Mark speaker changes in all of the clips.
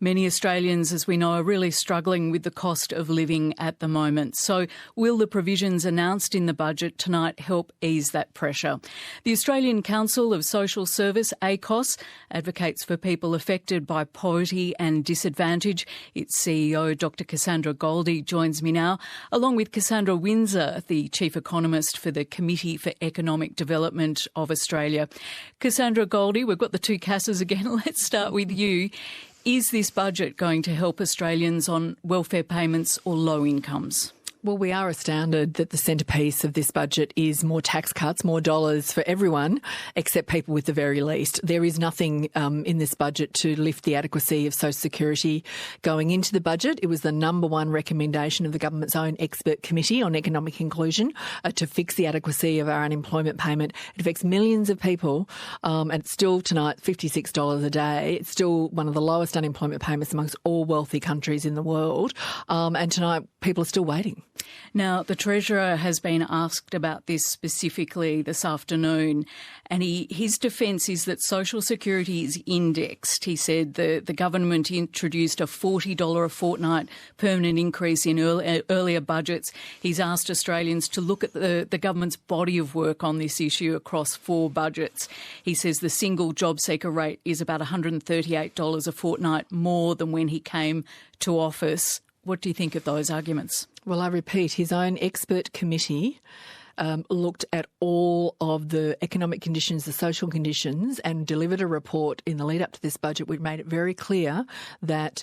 Speaker 1: Many Australians, as we know, are really struggling with the cost of living at the moment. So will the provisions announced in the budget tonight help ease that pressure? The Australian Council of Social Service, ACOSS, advocates for people affected by poverty and disadvantage. Its CEO, Dr Cassandra Goldie, joins me now, along with Cassandra Windsor, the Chief Economist for the Committee for Economic Development of Australia. Cassandra Goldie, we've got the two Casses again. Let's start with you. Is this budget going to help Australians on welfare payments or low incomes?
Speaker 2: Well, we are astounded that the centrepiece of this budget is more tax cuts, more dollars for everyone, except people with the very least. There is nothing in this budget to lift the adequacy of Social Security going into the budget. It was the number one recommendation of the government's own expert committee on economic inclusion to fix the adequacy of our unemployment payment. It affects millions of people, and it's still tonight $56 a day. It's still one of the lowest unemployment payments amongst all wealthy countries in the world, and tonight people are still waiting.
Speaker 1: Now, the Treasurer has been asked about this specifically this afternoon, and his defence is that Social Security is indexed. He said the government introduced a $40 a fortnight permanent increase in earlier budgets. He's asked Australians to look at the government's body of work on this issue across 4 budgets. He says the single job seeker rate is about $138 a fortnight more than when he came to office. What do you think of those arguments?
Speaker 2: Well, I repeat, his own expert committee looked at all of the economic conditions, the social conditions, and delivered a report in the lead up to this budget which made it very clear that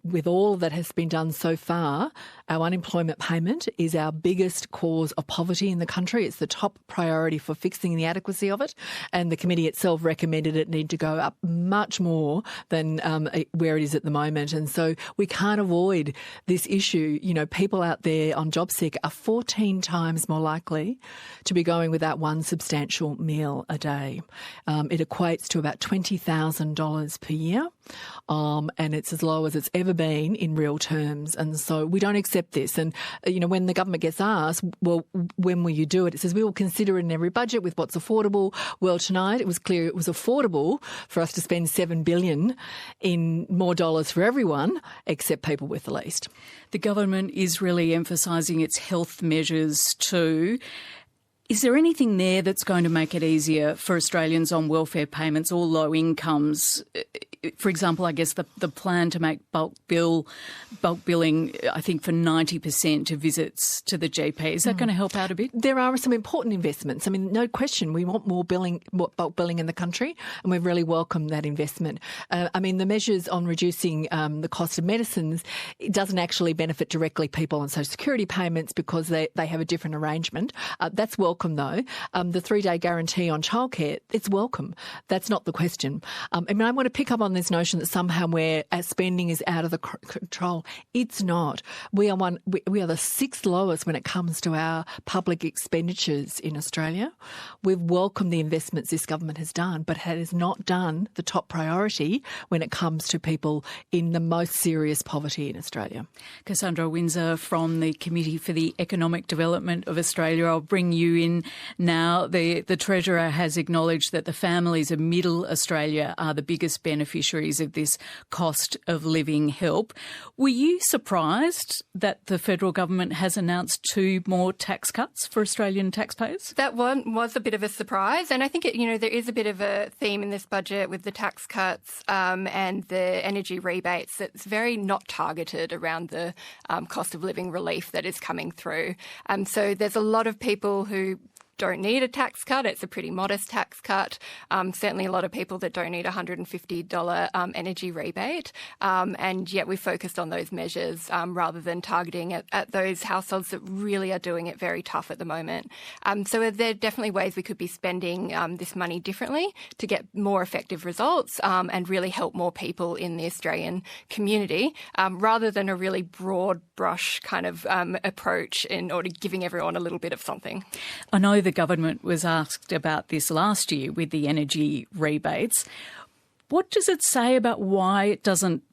Speaker 2: with all that has been done so far, our unemployment payment is our biggest cause of poverty in the country. It's the top priority for fixing the adequacy of it, and the committee itself recommended it need to go up much more than where it is at the moment. And so we can't avoid this issue. You know, people out there on JobSeeker are 14 times more likely to be going without one substantial meal a day. It equates to about $20,000 per year, and it's as low as it's ever been in real terms. And so we don't accept this. And, you know, when the government gets asked, well, when will you do it? It says we will consider it in every budget with what's affordable. Well, tonight it was clear it was affordable for us to spend $7 billion in more dollars for everyone except people with the least.
Speaker 1: The government is really emphasising its health measures too. Is there anything there that's going to make it easier for Australians on welfare payments or low incomes? For example, I guess the plan to make bulk billing, I think, for 90% of visits to the GP. Is that going to help out a bit?
Speaker 2: There are some important investments. I mean, no question, we want more bulk billing in the country, and we've really welcomed that investment. I mean, the measures on reducing the cost of medicines, it doesn't actually benefit directly people on Social Security payments because they have a different arrangement. That's welcome, though. The 3-day guarantee on childcare, it's welcome. That's not the question. I mean, I want to pick up on this notion that somehow our spending is out of the control. It's not. We are the 6th lowest when it comes to our public expenditures in Australia. We've welcomed the investments this government has done, but has not done the top priority when it comes to people in the most serious poverty in Australia.
Speaker 1: Cassandra Windsor from the Committee for the Economic Development of Australia. I'll bring you in now. The Treasurer has acknowledged that the families of Middle Australia are the biggest beneficiaries of this cost of living help. Were you surprised that the federal government has announced 2 more tax cuts for Australian taxpayers?
Speaker 3: That one was a bit of a surprise, and I think there is a bit of a theme in this budget with the tax cuts and the energy rebates that's very not targeted around the cost of living relief that is coming through. So there's a lot of people who don't need a tax cut. It's a pretty modest tax cut. Certainly a lot of people that don't need a $150 energy rebate. And yet we focused on those measures rather than targeting at those households that really are doing it very tough at the moment. So there are definitely ways we could be spending this money differently to get more effective results and really help more people in the Australian community rather than a really broad brush kind of approach in order giving everyone a little bit of something.
Speaker 1: I know the government was asked about this last year with the energy rebates. What does it say about why it doesn't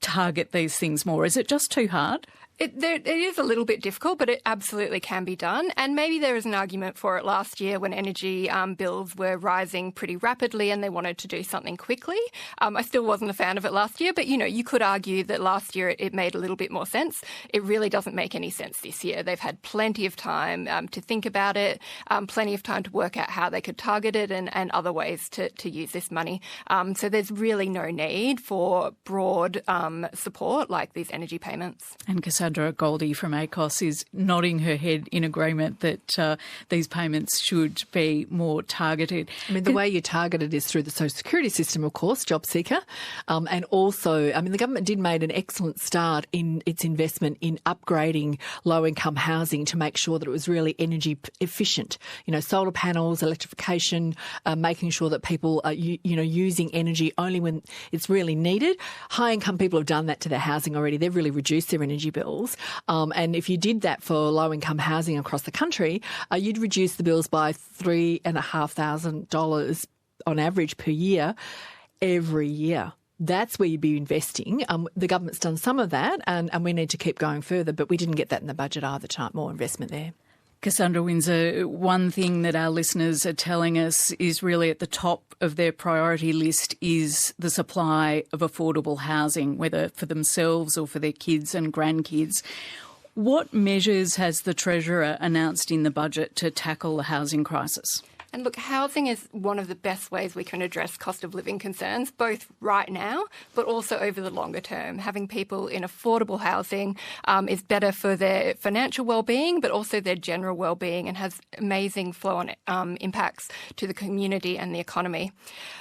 Speaker 1: target these things more? Is it just too hard?
Speaker 3: It is a little bit difficult, but it absolutely can be done. And maybe there is an argument for it last year when energy bills were rising pretty rapidly and they wanted to do something quickly. I still wasn't a fan of it last year, but, you could argue that last year it made a little bit more sense. It really doesn't make any sense this year. They've had plenty of time to think about it, plenty of time to work out how they could target it and other ways to use this money. So there's really no need for broad support like these energy payments.
Speaker 1: And Cassandra Goldie from ACOS is nodding her head in agreement that these payments should be more targeted.
Speaker 2: I mean, the way you target it is through the social security system, of course, JobSeeker. And also, the government did make an excellent start in its investment in upgrading low-income housing to make sure that it was really energy efficient. Solar panels, electrification, making sure that people are, using energy only when it's really needed. High-income people have done that to their housing already. They've really reduced their energy bills. And if you did that for low-income housing across the country, you'd reduce the bills by $3,500 on average per year every year. That's where you'd be investing. The government's done some of that, and we need to keep going further, but we didn't get that in the budget either, more investment there.
Speaker 1: Cassandra Windsor, one thing that our listeners are telling us is really at the top of their priority list is the supply of affordable housing, whether for themselves or for their kids and grandkids. What measures has the Treasurer announced in the budget to tackle the housing crisis?
Speaker 3: And look, housing is one of the best ways we can address cost of living concerns, both right now, but also over the longer term. Having people in affordable housing is better for their financial well-being, but also their general well-being, and has amazing flow-on impacts to the community and the economy.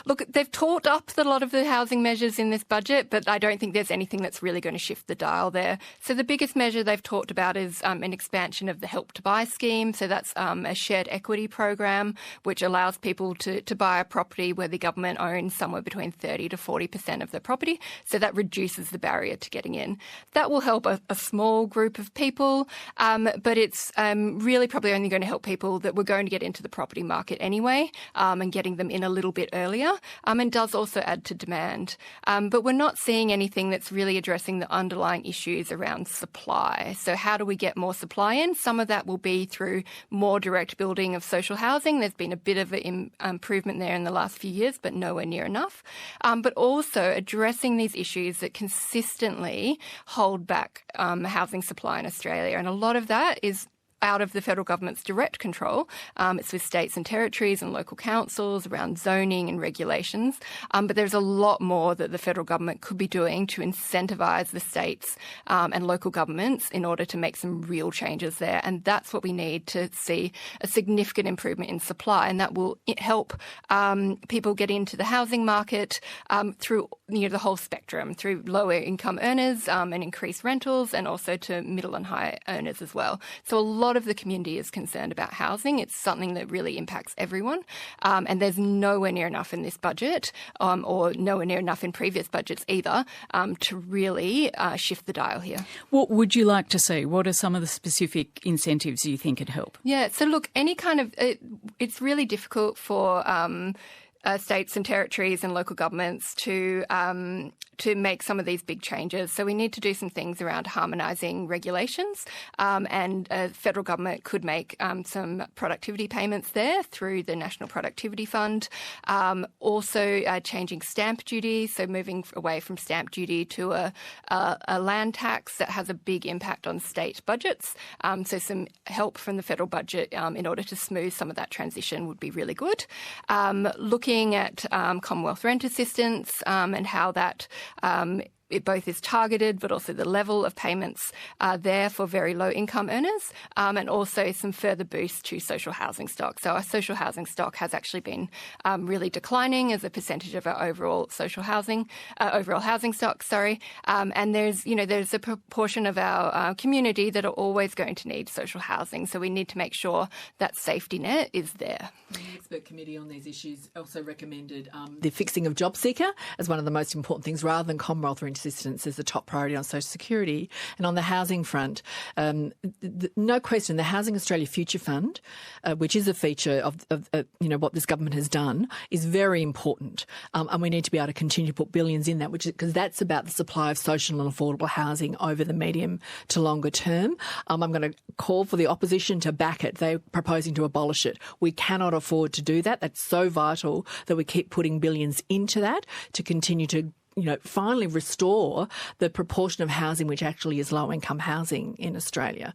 Speaker 3: Look, they've talked up a lot of the housing measures in this budget, but I don't think there's anything that's really going to shift the dial there. So the biggest measure they've talked about is an expansion of the Help to Buy scheme. So that's a shared equity program, which allows people to buy a property where the government owns somewhere between 30 to 40% of the property. So that reduces the barrier to getting in. That will help a small group of people, but it's really probably only going to help people that were going to get into the property market anyway, and getting them in a little bit earlier, and does also add to demand. But we're not seeing anything that's really addressing the underlying issues around supply. So how do we get more supply in? Some of that will be through more direct building of social housing. There's been a bit of an improvement there in the last few years, but nowhere near enough. But also addressing these issues that consistently hold back housing supply in Australia. And a lot of that is out of the federal government's direct control. It's with states and territories and local councils around zoning and regulations. But there's a lot more that the federal government could be doing to incentivise the states and local governments in order to make some real changes there. And that's what we need to see a significant improvement in supply. And that will help people get into the housing market through the whole spectrum, through lower income earners and increased rentals, and also to middle and high earners as well. So a lot of the community is concerned about housing. It's something that really impacts everyone. And there's nowhere near enough in this budget, or nowhere near enough in previous budgets either, to really shift the dial here.
Speaker 1: What would you like to see? What are some of the specific incentives you think could help?
Speaker 3: Yeah, so look, any kind of it's really difficult for states and territories and local governments to make some of these big changes. So we need to do some things around harmonising regulations, and federal government could make some productivity payments there through the National Productivity Fund. Also changing stamp duty, so moving away from stamp duty to a land tax that has a big impact on state budgets. So some help from the federal budget in order to smooth some of that transition would be really good. Looking at Commonwealth rent assistance and how that it both is targeted, but also the level of payments there for very low income earners, and also some further boost to social housing stock. So our social housing stock has actually been really declining as a percentage of our overall housing stock. And there's a proportion of our community that are always going to need social housing. So we need to make sure that safety net is there.
Speaker 2: The expert committee on these issues also recommended the fixing of JobSeeker as one of the most important things, rather than Commonwealth rent rent assistance as the top priority on social security. And on the housing front, no question, the Housing Australia Future Fund, which is a feature of what this government has done, is very important. And we need to be able to continue to put billions in that, because that's about the supply of social and affordable housing over the medium to longer term. I'm going to call for the opposition to back it. They're proposing to abolish it. We cannot afford to do that. That's so vital that we keep putting billions into that to continue to finally restore the proportion of housing which actually is low-income housing in Australia.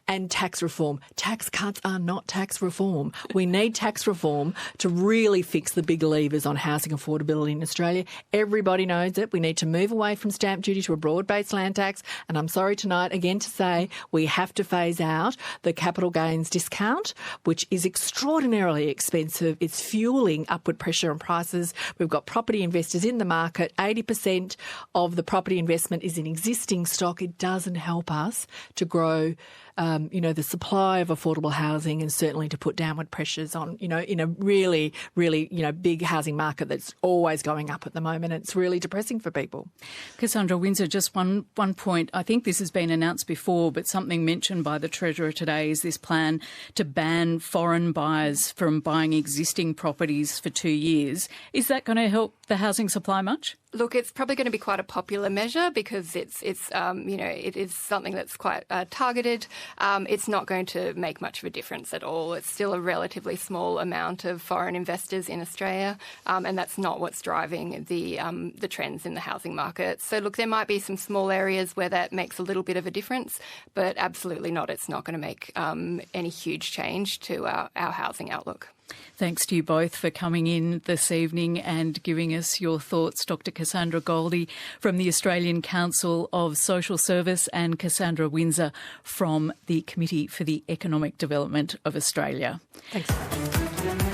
Speaker 2: And tax reform. Tax cuts are not tax reform. We need tax reform to really fix the big levers on housing affordability in Australia. Everybody knows it. We need to move away from stamp duty to a broad-based land tax. And I'm sorry tonight again to say we have to phase out the capital gains discount, which is extraordinarily expensive. It's fueling upward pressure on prices. We've got property investors in the market. 80% of the property investment is in existing stock. It doesn't help us to grow, the supply of affordable housing, and certainly to put downward pressures on, in a really, really, big housing market that's always going up at the moment. It's really depressing for people.
Speaker 1: Cassandra Windsor, just one point. I think this has been announced before, but something mentioned by the Treasurer today is this plan to ban foreign buyers from buying existing properties for 2 years. Is that going to help the housing supply much?
Speaker 3: Look, it's probably going to be quite a popular measure because it is something that's quite targeted. It's not going to make much of a difference at all. It's still a relatively small amount of foreign investors in Australia, and that's not what's driving the trends in the housing market. So, look, there might be some small areas where that makes a little bit of a difference, but absolutely not. It's not going to make any huge change to our housing outlook.
Speaker 1: Thanks to you both for coming in this evening and giving us your thoughts. Dr. Cassandra Goldie from the Australian Council of Social Service and Cassandra Windsor from the Committee for the Economic Development of Australia.
Speaker 2: Thanks.